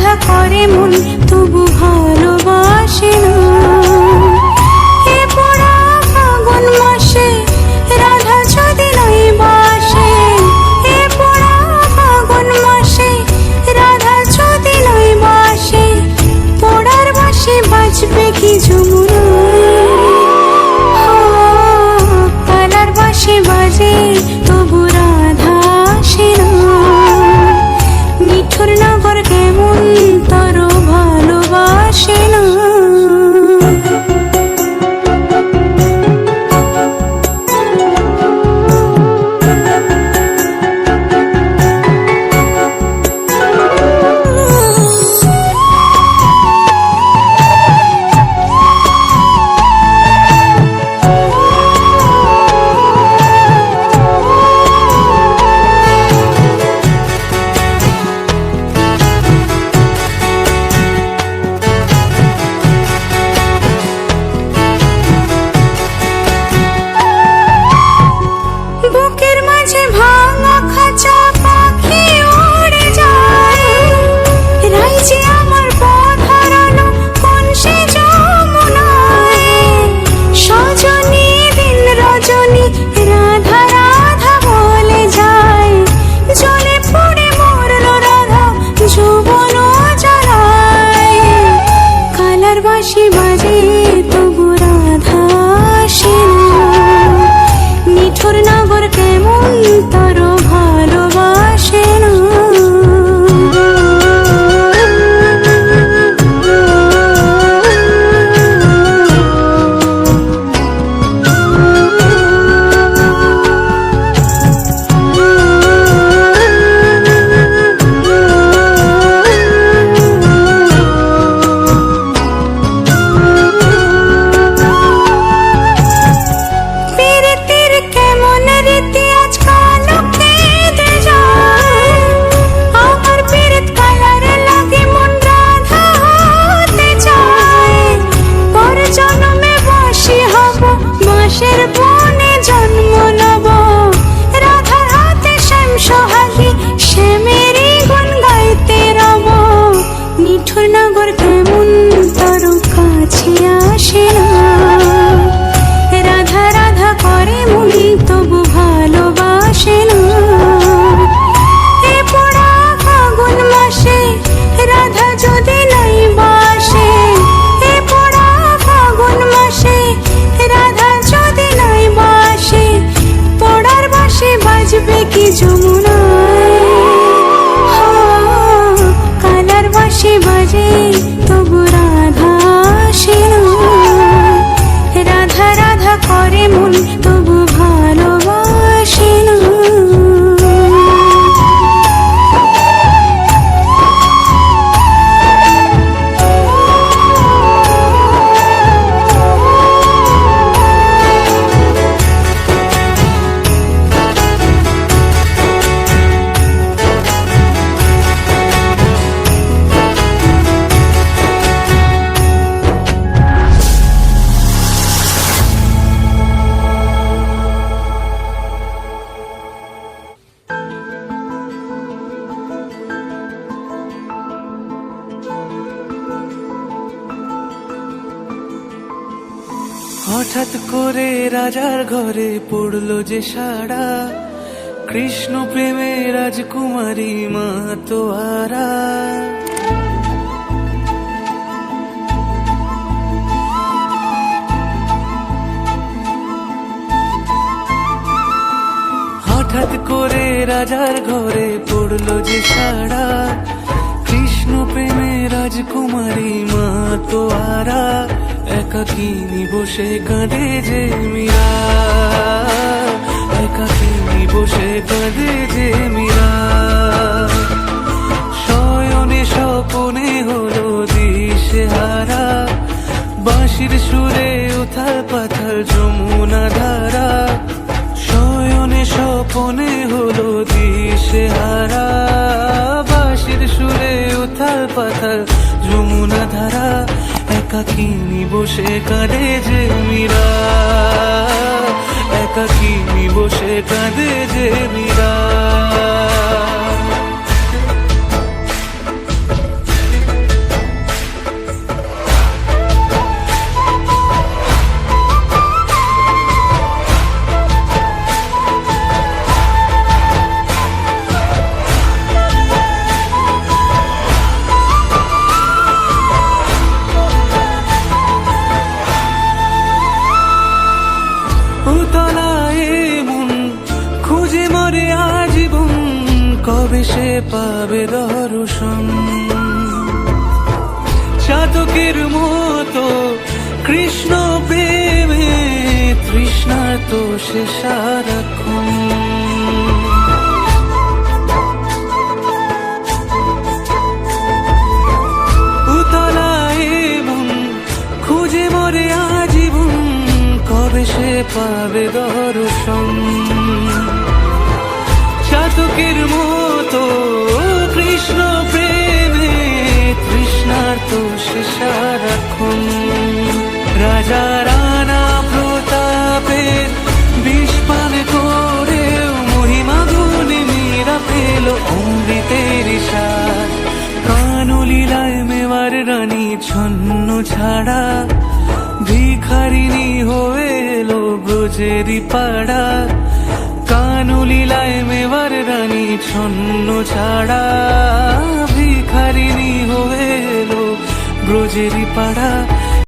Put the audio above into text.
রাধা করে মন তবু ভালোবাসে না। এ পোড়া ফাগুন মাসে রাধা যদি নাই বাসে, এ পোড়া ফাগুন মাসে রাধা যদি নাই বাসে, পোড়ার বাঁশি বাজবে কি যমুনায়। কালার বাঁশি বাজে তবু রাধা আসে না। মিঠুর নগর কেমন তার ভালোবাসে না। বুকের মাঝে ভাঙা খাঁচা পাখি উড়ে যায়, রাইজে আমার পথ হারানো কোন সে যমুনায়। সজনী দিন রজনী রাধা রাধা বলে যায়, জলে পড়ে মরল রাধা যৌবন জ্বালায়। কালার বাঁশি বাজে তবু রাধা আসে না। মিঠুর নগর কেমন তার ভালোবাসে না। পীড়িতের কেমন রীতি আজকাল কেটে যায়, আমার পীড়িত কালার লাগে মন রাধা হতে চায়। পর জন্মে বাঁশি হব বাঁশের বনে জন্ম নেব, রাধার হাতে শ্যাম সোহাগী শ্যামেরই গুণ গাইতে রব। মিঠুর নগর কেমন তার কাছে আসে না। রাধা রাধা করে মন তবু ভালোবাসে না। এ পোড়া ফাগুন মাসে রাধা যদি নাই বাসে, এ পোড়া ফাগুন মাসে রাধা যদি নাই বাসে, পোড়ার বাঁশি বাজবে কি যমুনায়। কালার বাঁশি বাজে তবু রাধা আসে না। রাধা রাধা করে মন তবু ভালোবাসে না। হঠাৎ করে রাজার ঘরে পড়লো যে সাড়া, কৃষ্ণ প্রেমে রাজকুমারী মা তোয়ারা। হঠাৎ করে রাজার ঘরে পড়লো যে সাড়া, কৃষ্ণ প্রেমে রাজকুমারী মা তোয়ারা। একাকিনী বসে কাঁদে যে মীরা, একাকিনী বসে কাঁদে যে মীরা। শয়নে স্বপনে হলো দিশেহারা, বাঁশির সুরে উথাল পাথাল যমুনা ধারা। শয়নে স্বপনে হলো দিশেহারা, বাঁশির সুরে উথাল পাথাল যমুনা ধারা। একাকিনী বসে কাঁদে যে মীরা, একাকিনী বসে কাঁদে যে মীরা। পাবে দর্শন। চাতকের মতো কৃষ্ণ প্রেমে তৃষ্ণার্ত সে সারাক্ষণ। উতলা এবং খুঁজে মরে আজীবন, কবে সে পাবে দর্শন। চাতকের মতো কৃষ্ণ প্রেমে তৃষ্ণার্ত সে সারাক্ষণ। রাজা রানা প্রতাপের বিষ পান করেও মহিমা গুণে মীরা পেল অমৃতের স্বাদ। কানলীলায় মেওয়ার রানী ছন্ন ছাড়া ভিখারিনী হয়ে এলো ব্রজেরই পাড়া। কানলীলায় মেওয়ার রানী ছন্ন ছাড়া ভিখারিনী হয়ে এলো ব্রজেরই পাড়া।